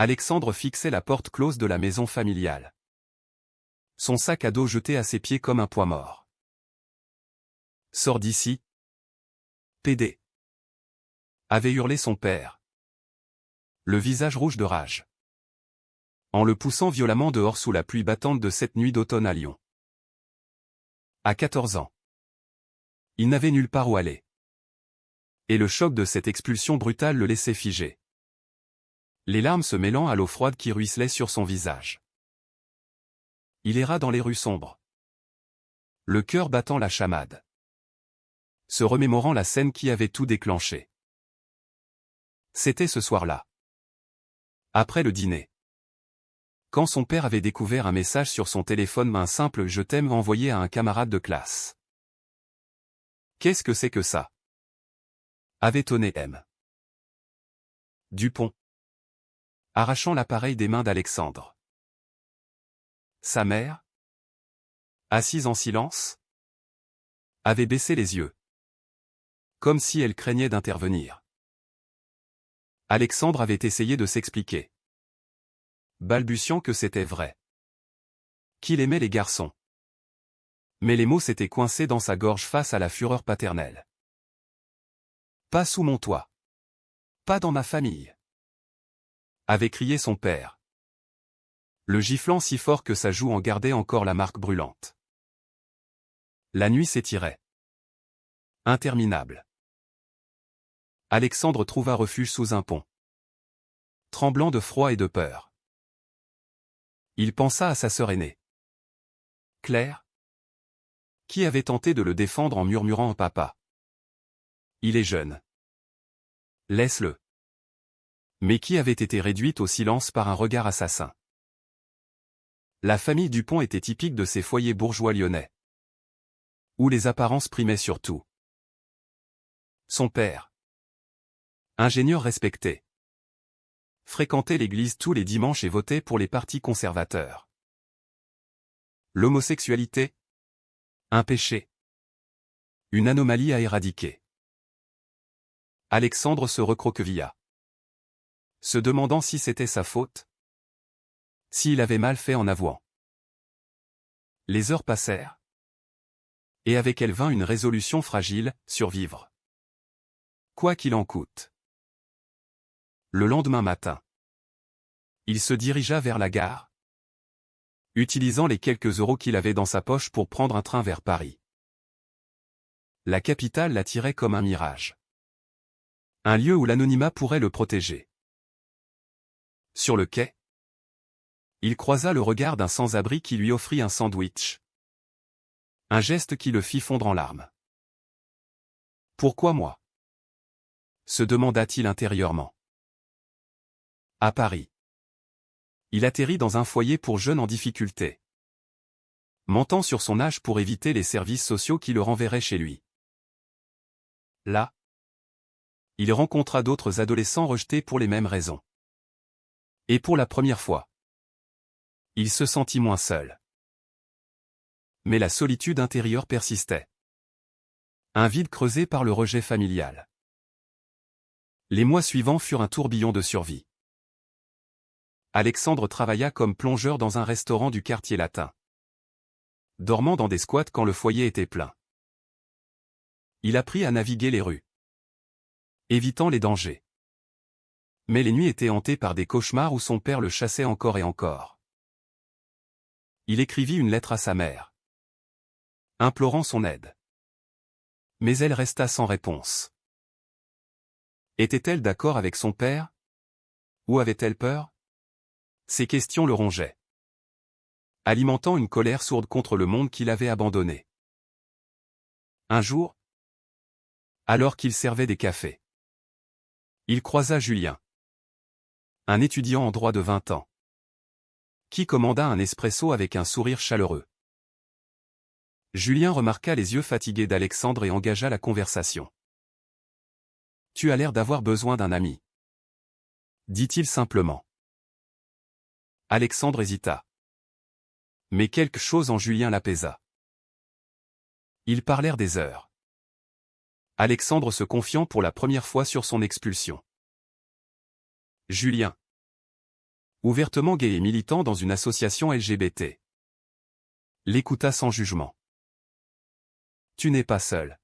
Alexandre fixait la porte close de la maison familiale. Son sac à dos jeté à ses pieds comme un poids mort. « Sors d'ici. PD » avait hurlé son père. Le visage rouge de rage. En le poussant violemment dehors sous la pluie battante de cette nuit d'automne à Lyon. À 14 ans. Il n'avait nulle part où aller. Et le choc de cette expulsion brutale le laissait figé. Les larmes se mêlant à l'eau froide qui ruisselait sur son visage. Il erra dans les rues sombres. Le cœur battant la chamade. Se remémorant la scène qui avait tout déclenché. C'était ce soir-là. Après le dîner. Quand son père avait découvert un message sur son téléphone, un simple « je t'aime » envoyé à un camarade de classe. Qu'est-ce que c'est que ça? Avait tonné M. Dupont. Arrachant l'appareil des mains d'Alexandre. Sa mère, assise en silence, avait baissé les yeux. Comme si elle craignait d'intervenir. Alexandre avait essayé de s'expliquer. Balbutiant que c'était vrai. Qu'il aimait les garçons. Mais les mots s'étaient coincés dans sa gorge face à la fureur paternelle. Pas sous mon toit. Pas dans ma famille. Avait crié son père. Le giflant si fort que sa joue en gardait encore la marque brûlante. La nuit s'étirait. Interminable. Alexandre trouva refuge sous un pont. Tremblant de froid et de peur. Il pensa à sa sœur aînée. Claire, qui avait tenté de le défendre en murmurant « Papa, il est jeune. Laisse-le » mais qui avait été réduite au silence par un regard assassin. La famille Dupont était typique de ces foyers bourgeois lyonnais. Où les apparences primaient surtout. Son père, ingénieur respecté, fréquentait l'église tous les dimanches et votait pour les partis conservateurs. L'homosexualité, un péché. Une anomalie à éradiquer. Alexandre se recroquevilla. Se demandant si c'était sa faute. S'il avait mal fait en avouant. Les heures passèrent. Et avec elles vint une résolution fragile, survivre. Quoi qu'il en coûte. Le lendemain matin. Il se dirigea vers la gare. Utilisant les quelques euros qu'il avait dans sa poche pour prendre un train vers Paris. La capitale l'attirait comme un mirage. Un lieu où l'anonymat pourrait le protéger. Sur le quai, il croisa le regard d'un sans-abri qui lui offrit un sandwich. Un geste qui le fit fondre en larmes. Pourquoi moi? Se demanda-t-il intérieurement. À Paris. Il atterrit dans un foyer pour jeunes en difficulté. Mentant sur son âge pour éviter les services sociaux qui le renverraient chez lui. Là, il rencontra d'autres adolescents rejetés pour les mêmes raisons. Et pour la première fois, il se sentit moins seul. Mais la solitude intérieure persistait. Un vide creusé par le rejet familial. Les mois suivants furent un tourbillon de survie. Alexandre travailla comme plongeur dans un restaurant du quartier latin. Dormant dans des squats quand le foyer était plein. Il apprit à naviguer les rues. Évitant les dangers. Mais les nuits étaient hantées par des cauchemars où son père le chassait encore et encore. Il écrivit une lettre à sa mère. Implorant son aide. Mais elle resta sans réponse. Était-elle d'accord avec son père? Ou avait-elle peur? Ces questions le rongeaient. Alimentant une colère sourde contre le monde qu'il avait abandonné. Un jour, alors qu'il servait des cafés, il croisa Julien. Un étudiant en droit de 20 ans. Qui commanda un espresso avec un sourire chaleureux. Julien remarqua les yeux fatigués d'Alexandre et engagea la conversation. « Tu as l'air d'avoir besoin d'un ami. » dit-il simplement. Alexandre hésita. Mais quelque chose en Julien l'apaisa. Ils parlèrent des heures. Alexandre se confiant pour la première fois sur son expulsion. Julien. Ouvertement gay et militant dans une association LGBT. L'écouta sans jugement. Tu n'es pas seul.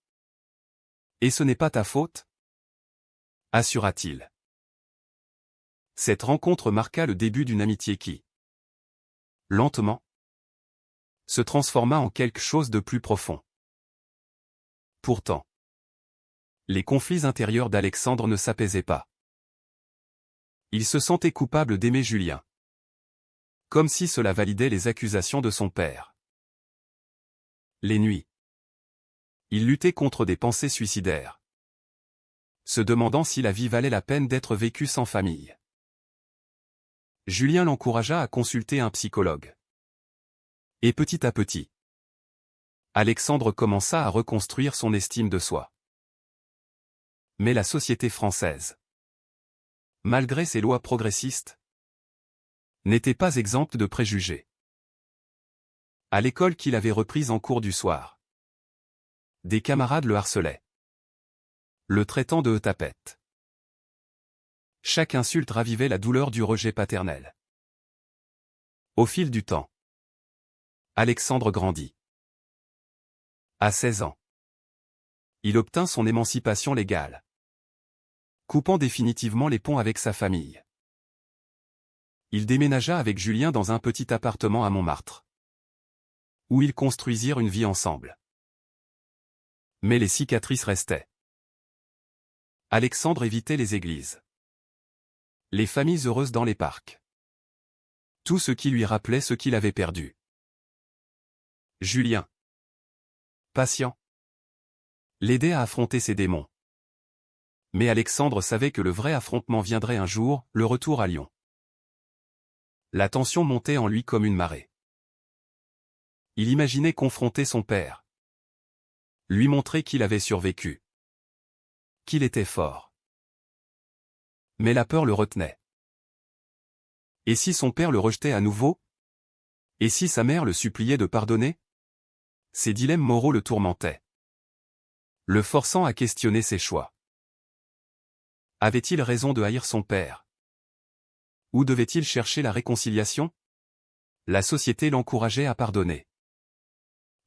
Et ce n'est pas ta faute? Assura-t-il. Cette rencontre marqua le début d'une amitié qui, lentement, se transforma en quelque chose de plus profond. Pourtant, les conflits intérieurs d'Alexandre ne s'apaisaient pas. Il se sentait coupable d'aimer Julien. Comme si cela validait les accusations de son père. Les nuits. Il luttait contre des pensées suicidaires. Se demandant si la vie valait la peine d'être vécue sans famille. Julien l'encouragea à consulter un psychologue. Et petit à petit, Alexandre commença à reconstruire son estime de soi. Mais la société française, malgré ses lois progressistes, n'était pas exempte de préjugés. À l'école qu'il avait reprise en cours du soir, des camarades le harcelaient, le traitant de tapette. Chaque insulte ravivait la douleur du rejet paternel. Au fil du temps, Alexandre grandit. À 16 ans, il obtint son émancipation légale, coupant définitivement les ponts avec sa famille. Il déménagea avec Julien dans un petit appartement à Montmartre, où ils construisirent une vie ensemble. Mais les cicatrices restaient. Alexandre évitait les églises, les familles heureuses dans les parcs. Tout ce qui lui rappelait ce qu'il avait perdu. Julien, patient, l'aidait à affronter ses démons. Mais Alexandre savait que le vrai affrontement viendrait un jour, le retour à Lyon. La tension montait en lui comme une marée. Il imaginait confronter son père. Lui montrer qu'il avait survécu. Qu'il était fort. Mais la peur le retenait. Et si son père le rejetait à nouveau? Et si sa mère le suppliait de pardonner? Ces dilemmes moraux le tourmentaient, le forçant à questionner ses choix. Avait-il raison de haïr son père? Ou devait-il chercher la réconciliation? La société l'encourageait à pardonner.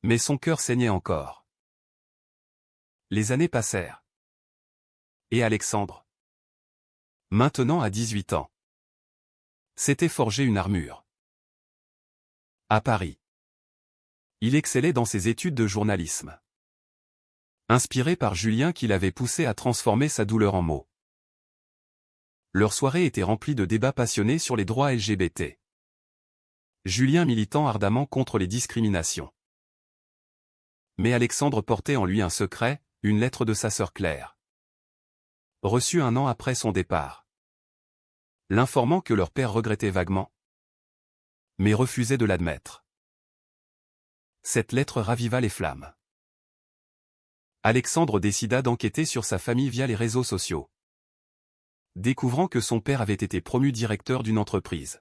Mais son cœur saignait encore. Les années passèrent. Et Alexandre, maintenant à 18 ans, s'était forgé une armure. À Paris, il excellait dans ses études de journalisme. Inspiré par Julien qui l'avait poussé à transformer sa douleur en mots. Leur soirée était remplie de débats passionnés sur les droits LGBT. Julien militant ardemment contre les discriminations. Mais Alexandre portait en lui un secret, une lettre de sa sœur Claire. Reçue 1 an après son départ. L'informant que leur père regrettait vaguement, mais refusait de l'admettre. Cette lettre raviva les flammes. Alexandre décida d'enquêter sur sa famille via les réseaux sociaux. Découvrant que son père avait été promu directeur d'une entreprise.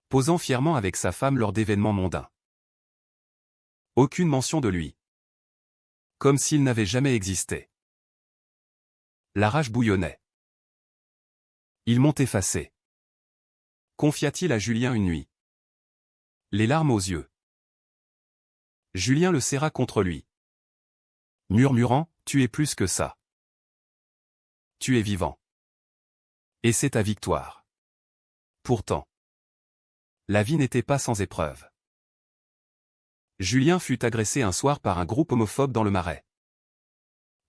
Posant fièrement avec sa femme lors d'événements mondains. Aucune mention de lui. Comme s'il n'avait jamais existé. La rage bouillonnait. Ils m'ont effacé. Confia-t-il à Julien une nuit. Les larmes aux yeux. Julien le serra contre lui. Murmurant, tu es plus que ça. Tu es vivant. Et c'est ta victoire. Pourtant, la vie n'était pas sans épreuve. Julien fut agressé un soir par un groupe homophobe dans le Marais.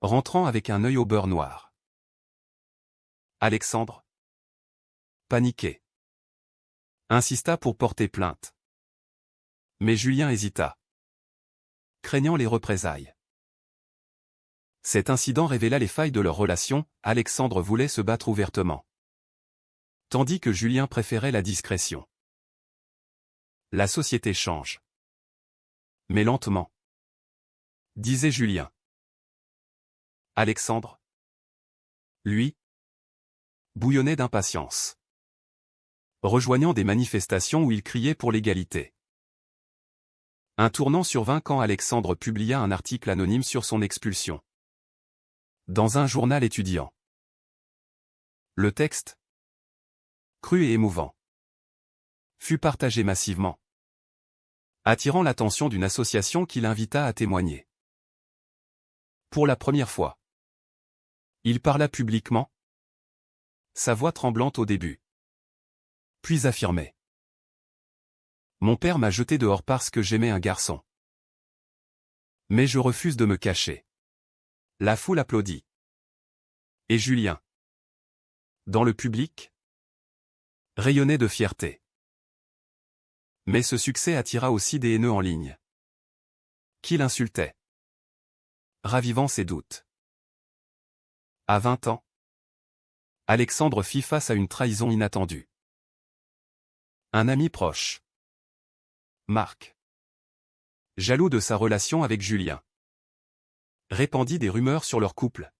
Rentrant avec un œil au beurre noir. Alexandre, paniqué, insista pour porter plainte. Mais Julien hésita, craignant les représailles. Cet incident révéla les failles de leur relation, Alexandre voulait se battre ouvertement. Tandis que Julien préférait la discrétion. La société change. Mais lentement. Disait Julien. Alexandre, lui, bouillonnait d'impatience. Rejoignant des manifestations où il criait pour l'égalité. Un tournant survint quand Alexandre publia un article anonyme sur son expulsion. Dans un journal étudiant. Le texte, cru et émouvant, fut partagé massivement, attirant l'attention d'une association qui l'invita à témoigner. Pour la première fois, il parla publiquement, sa voix tremblante au début. Puis affirmait. Mon père m'a jeté dehors parce que j'aimais un garçon. Mais je refuse de me cacher. La foule applaudit. Et Julien, dans le public, rayonnait de fierté. Mais ce succès attira aussi des haineux en ligne, qui l'insultaient, ravivant ses doutes. À 20 ans, Alexandre fit face à une trahison inattendue. Un ami proche, Marc, jaloux de sa relation avec Julien, répandit des rumeurs sur leur couple,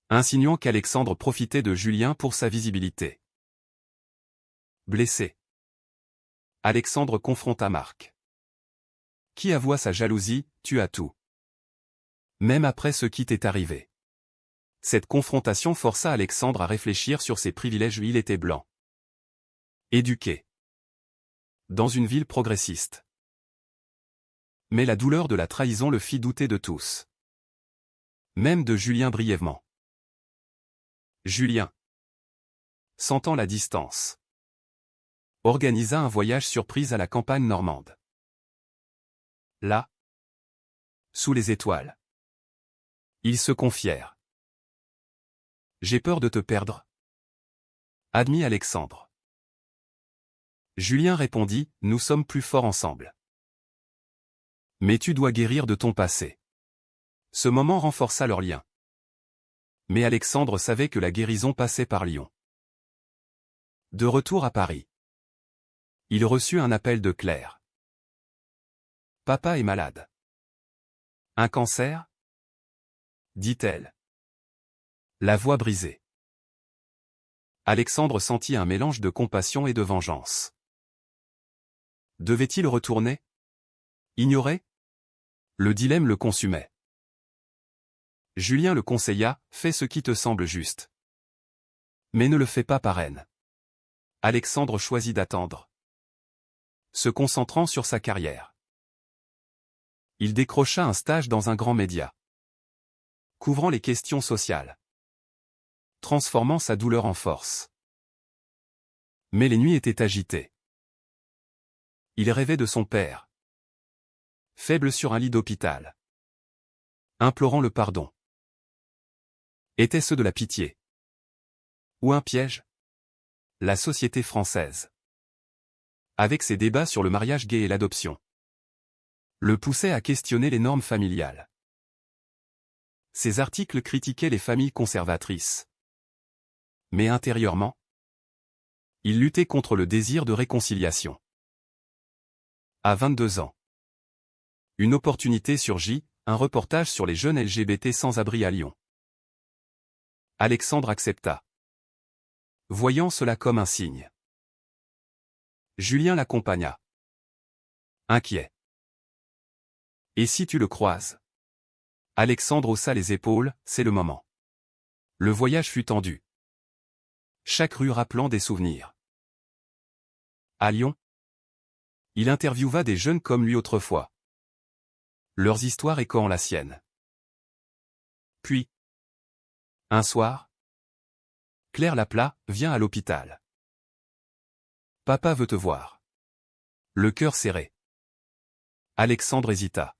insinuant qu'Alexandre profitait de Julien pour sa visibilité. Blessé, Alexandre confronta Marc, qui avoua sa jalousie, tua tout. Même après ce qui t'est arrivé. Cette confrontation força Alexandre à réfléchir sur ses privilèges. Il était blanc, éduqué, dans une ville progressiste. Mais la douleur de la trahison le fit douter de tous. Même de Julien brièvement. Julien, sentant la distance, organisa un voyage surprise à la campagne normande. Là, sous les étoiles, ils se confièrent. J'ai peur de te perdre, admit Alexandre. Julien répondit, nous sommes plus forts ensemble. Mais tu dois guérir de ton passé. Ce moment renforça leur lien. Mais Alexandre savait que la guérison passait par Lyon. De retour à Paris, il reçut un appel de Claire. Papa est malade. Un cancer? Dit-elle. La voix brisée. Alexandre sentit un mélange de compassion et de vengeance. Devait-il retourner? Ignorer? Le dilemme le consumait. Julien le conseilla, fais ce qui te semble juste. Mais ne le fais pas par haine. Alexandre choisit d'attendre, se concentrant sur sa carrière. Il décrocha un stage dans un grand média, couvrant les questions sociales, transformant sa douleur en force. Mais les nuits étaient agitées. Il rêvait de son père, faible sur un lit d'hôpital, implorant le pardon. Était-ce de la pitié? Ou un piège? La société française, avec ses débats sur le mariage gay et l'adoption, le poussait à questionner les normes familiales. Ses articles critiquaient les familles conservatrices. Mais intérieurement, il luttait contre le désir de réconciliation. À 22 ans, une opportunité surgit, un reportage sur les jeunes LGBT sans-abri à Lyon. Alexandre accepta, voyant cela comme un signe. Julien l'accompagna, inquiet. Et si tu le croises? Alexandre haussa les épaules, c'est le moment. Le voyage fut tendu, chaque rue rappelant des souvenirs. À Lyon, il interviewa des jeunes comme lui autrefois. Leurs histoires échoant la sienne. Puis, un soir, Claire l'appela, viens à l'hôpital. Papa veut te voir. Le cœur serré. Alexandre hésita.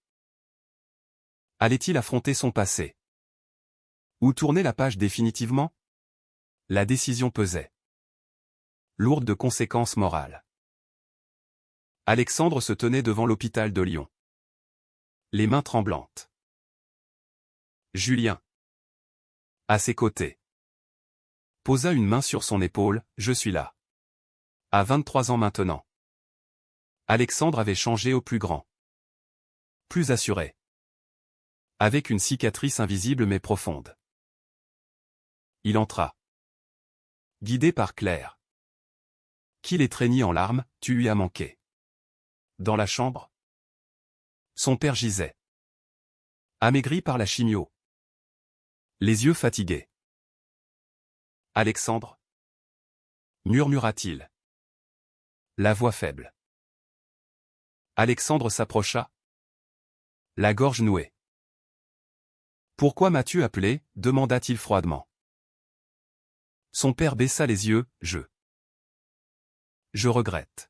Allait-il affronter son passé? Ou tourner la page définitivement? La décision pesait, lourde de conséquences morales. Alexandre se tenait devant l'hôpital de Lyon, les mains tremblantes. Julien, à ses côtés, posa une main sur son épaule, je suis là. À 23 ans maintenant. Alexandre avait changé au plus grand. Plus assuré. Avec une cicatrice invisible mais profonde. Il entra. Guidé par Claire, qui l'étreignit en larmes, tu lui as manqué. Dans la chambre, son père gisait, amaigri par la chimio, les yeux fatigués. Alexandre, murmura-t-il. La voix faible. Alexandre s'approcha. La gorge nouée. « Pourquoi m'as-tu appelé » demanda-t-il froidement. Son père baissa les yeux, « Je regrette.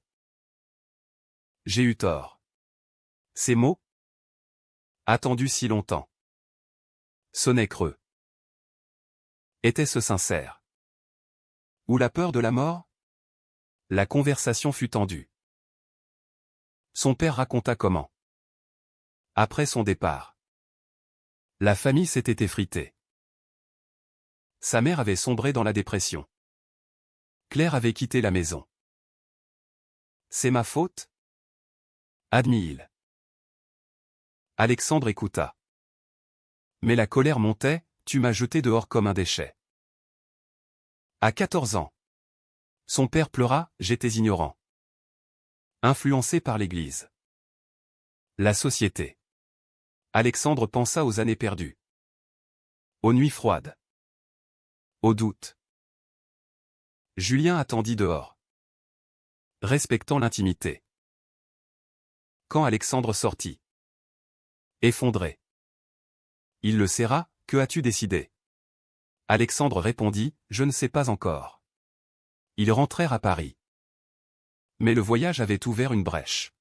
J'ai eu tort. » Ces mots, attendus si longtemps, sonnaient creux. Était-ce sincère? Ou la peur de la mort? La conversation fut tendue. Son père raconta comment, après son départ, la famille s'était effritée. Sa mère avait sombré dans la dépression. Claire avait quitté la maison. C'est ma faute? Admit-il. Alexandre écouta. Mais la colère montait, tu m'as jeté dehors comme un déchet. À 14 ans. Son père pleura, j'étais ignorant. Influencé par l'Église. La société. Alexandre pensa aux années perdues. Aux nuits froides. Aux doutes. Julien attendit dehors, respectant l'intimité. Quand Alexandre sortit, effondré, il le serra, que as-tu décidé? Alexandre répondit, je ne sais pas encore. Ils rentrèrent à Paris. Mais le voyage avait ouvert une brèche.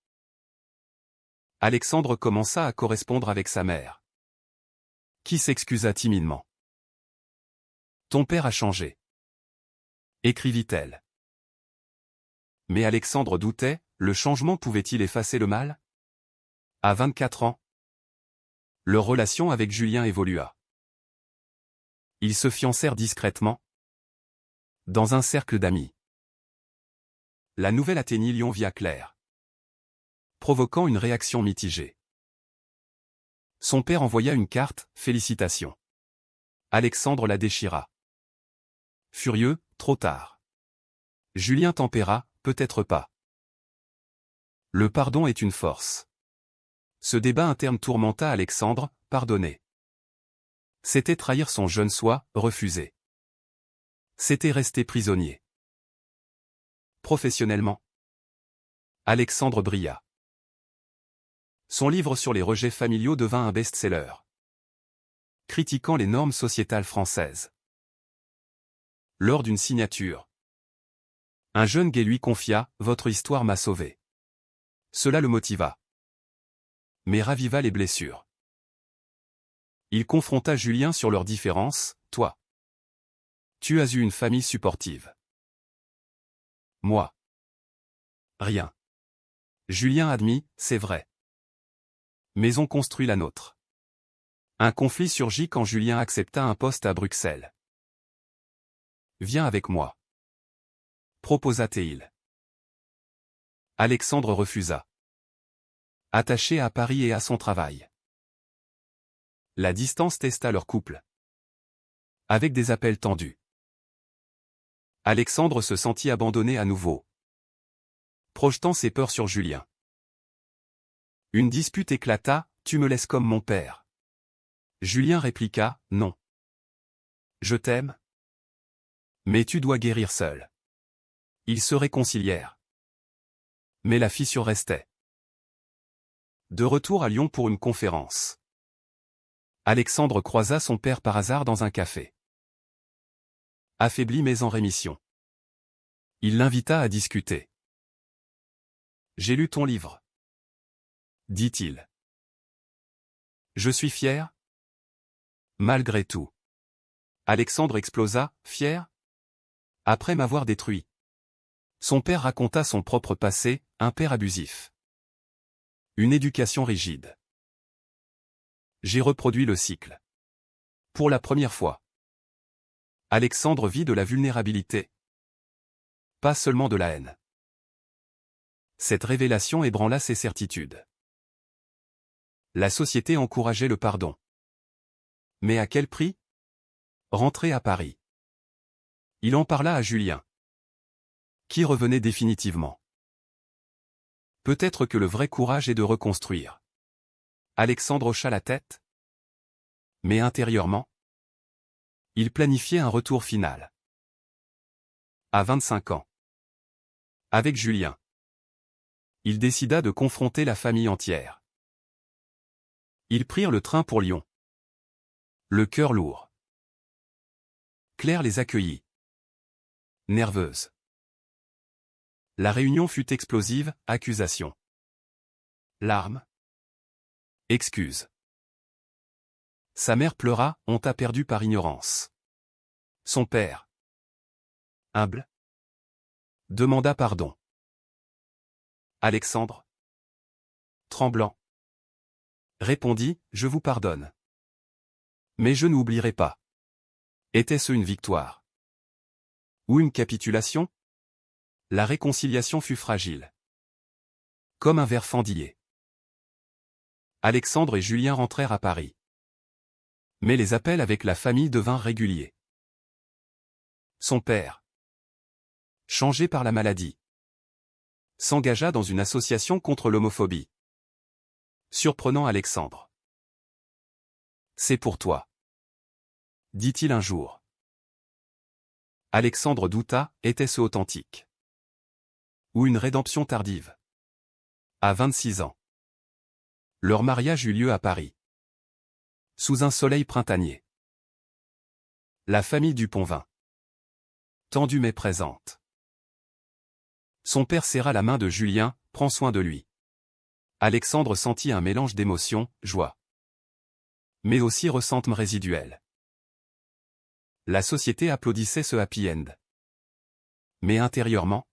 Alexandre commença à correspondre avec sa mère, qui s'excusa timidement. Ton père a changé, écrivit-elle. Mais Alexandre doutait, le changement pouvait-il effacer le mal? À 24 ans, leur relation avec Julien évolua. Ils se fiancèrent discrètement, dans un cercle d'amis. La nouvelle atteignit Lyon via Claire, provoquant une réaction mitigée. Son père envoya une carte, félicitations. Alexandre la déchira. Furieux, trop tard. Julien tempéra, peut-être pas. Le pardon est une force. Ce débat interne tourmenta Alexandre, pardonner. C'était trahir son jeune soi, refuser. C'était rester prisonnier. Professionnellement, Alexandre brilla. Son livre sur les rejets familiaux devint un best-seller, critiquant les normes sociétales françaises. Lors d'une signature, un jeune gay lui confia « Votre histoire m'a sauvé ». Cela le motiva, mais raviva les blessures. Il confronta Julien sur leurs différences, « Toi, tu as eu une famille supportive. Moi, rien. » Julien admit, « C'est vrai. Mais on construit la nôtre. » Un conflit surgit quand Julien accepta un poste à Bruxelles. « Viens avec moi. » proposa-t-il. Alexandre refusa. Attaché à Paris et à son travail. La distance testa leur couple. Avec des appels tendus. Alexandre se sentit abandonné à nouveau, projetant ses peurs sur Julien. Une dispute éclata, « Tu me laisses comme mon père. » Julien répliqua, « Non. Je t'aime. Mais tu dois guérir seul. » Ils se réconcilièrent. Mais la fissure restait. De retour à Lyon pour une conférence, Alexandre croisa son père par hasard dans un café. Affaibli mais en rémission. Il l'invita à discuter. « J'ai lu ton livre. » dit-il. « Je suis fier. » Malgré tout. Alexandre explosa, fier? Après m'avoir détruit. Son père raconta son propre passé, un père abusif. Une éducation rigide. J'ai reproduit le cycle. Pour la première fois. Alexandre vit de la vulnérabilité. Pas seulement de la haine. Cette révélation ébranla ses certitudes. La société encourageait le pardon. Mais à quel prix? Rentrer à Paris. Il en parla à Julien, qui revenait définitivement. Peut-être que le vrai courage est de reconstruire. Alexandre hocha la tête. Mais intérieurement, il planifiait un retour final. À 25 ans. Avec Julien. Il décida de confronter la famille entière. Ils prirent le train pour Lyon. Le cœur lourd. Claire les accueillit. Nerveuse. La réunion fut explosive, accusation. Larmes. Excuses. Sa mère pleura, on t'a perdu par ignorance. Son père, humble, demanda pardon. Alexandre, tremblant, répondit, je vous pardonne. Mais je n'oublierai pas. Était-ce une victoire? Ou une capitulation? La réconciliation fut fragile. Comme un ver fendillé. Alexandre et Julien rentrèrent à Paris. Mais les appels avec la famille devinrent réguliers. Son père, changé par la maladie, s'engagea dans une association contre l'homophobie. Surprenant Alexandre. C'est pour toi, dit-il un jour. Alexandre douta, était-ce authentique? Ou une rédemption tardive? À 26 ans. Leur mariage eut lieu à Paris. Sous un soleil printanier. La famille Dupont vint. Tendue mais présente. Son père serra la main de Julien, prends soin de lui. Alexandre sentit un mélange d'émotions, joie. Mais aussi ressentiment résiduel. La société applaudissait ce happy end. Mais intérieurement,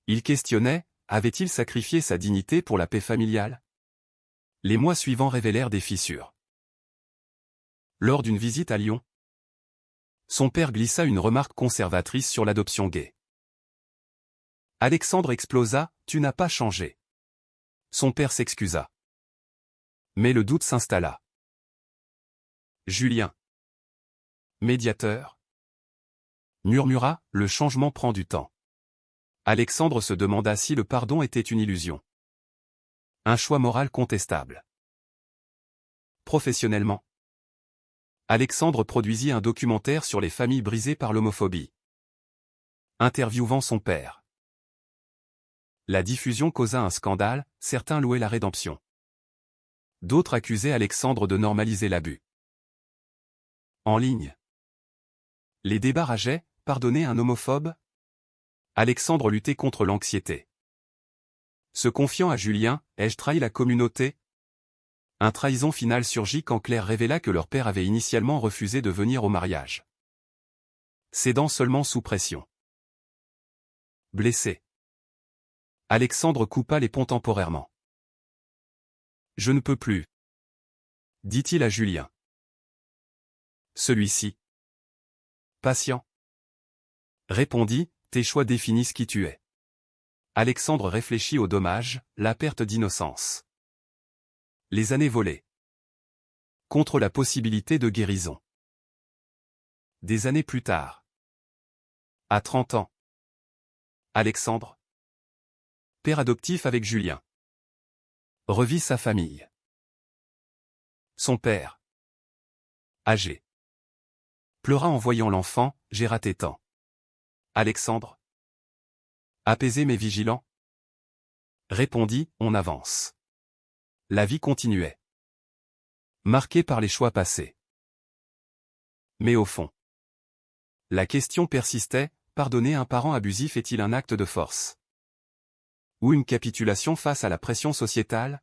il questionnait, avait-il sacrifié sa dignité pour la paix familiale? Les mois suivants révélèrent des fissures. Lors d'une visite à Lyon, son père glissa une remarque conservatrice sur l'adoption gay. Alexandre explosa, tu n'as pas changé. Son père s'excusa. Mais le doute s'installa. Julien, médiateur, murmura, le changement prend du temps. Alexandre se demanda si le pardon était une illusion. Un choix moral contestable. Professionnellement, Alexandre produisit un documentaire sur les familles brisées par l'homophobie. Interviewant son père. La diffusion causa un scandale, certains louaient la rédemption. D'autres accusaient Alexandre de normaliser l'abus. En ligne. Les débats rageaient, pardonner un homophobe? Alexandre luttait contre l'anxiété. Se confiant à Julien, ai-je trahi la communauté? Un trahison final surgit quand Claire révéla que leur père avait initialement refusé de venir au mariage. Cédant seulement sous pression. Blessé. Alexandre coupa les ponts temporairement. Je ne peux plus, dit-il à Julien. Celui-ci, patient, répondit, tes choix définissent qui tu es. Alexandre réfléchit au dommage, la perte d'innocence. Les années volées. Contre la possibilité de guérison. Des années plus tard. À 30 ans. Alexandre, père adoptif avec Julien, revit sa famille. Son père, âgé, pleura en voyant l'enfant, j'ai raté tant. Alexandre, apaisé mais vigilant, répondit, on avance. La vie continuait. Marquée par les choix passés. Mais au fond, la question persistait, pardonner un parent abusif est-il un acte de force? Ou une capitulation face à la pression sociétale?